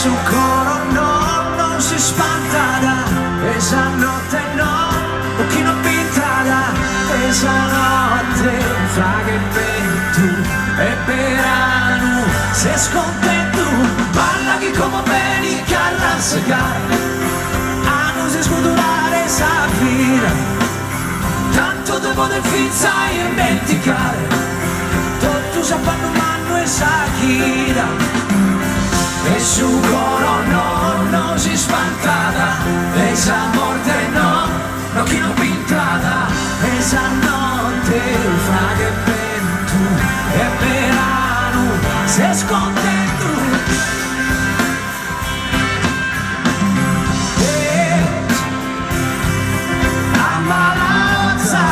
su coro no, non si spanta da esa notte no, o chi non pinta da esa notte, fra che vento e verano, se scontento, balla chi come bene che arrassegare, a non si scudurare sa vita, tanto dopo del fin sai dimenticare, tutto sa fanno mano e sa chida. E su coro no, non si spantata, esa morte no, no chi non pintata, esa notte fra che vento e verano, se scontento. La malazza,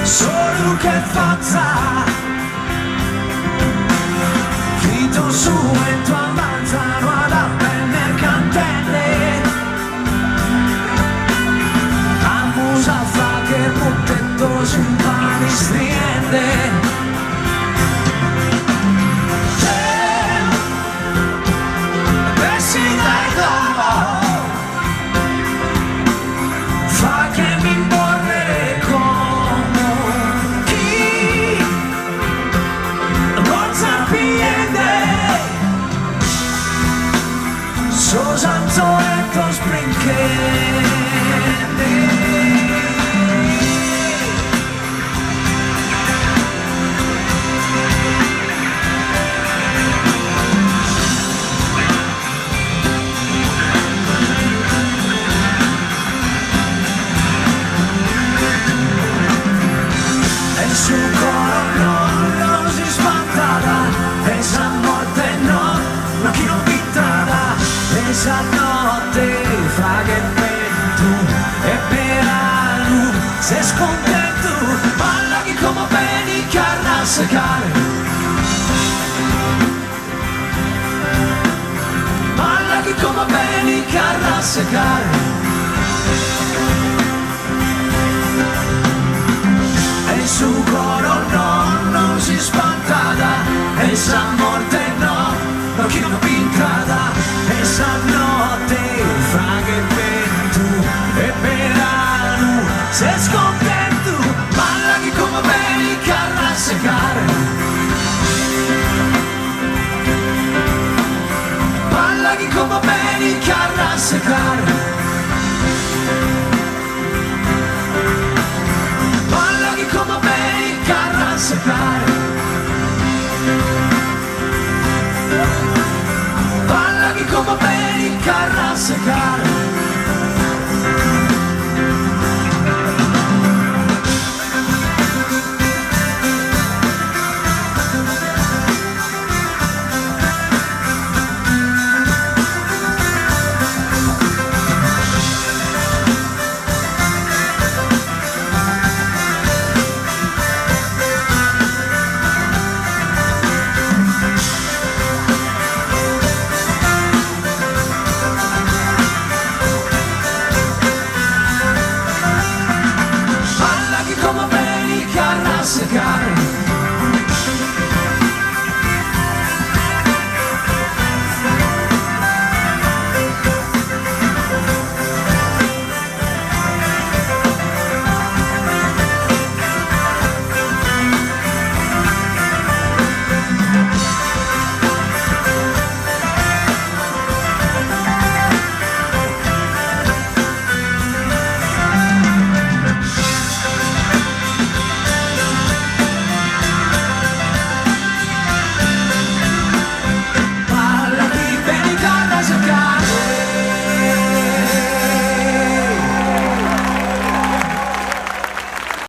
solo che faccia Fito su e tu avanzano alla bene cantelle a musa fa che potendo si impari striende e si dai dopo fa che mi imporre come chi non sapiente so santo e to sprinchende. Su coro no, non si spantata, esa morte no, ma chi non pintata, esa notte fra che vento e verano, se scontento, balla chi come bene che arrassegare, balla chi come bene che arrassegare.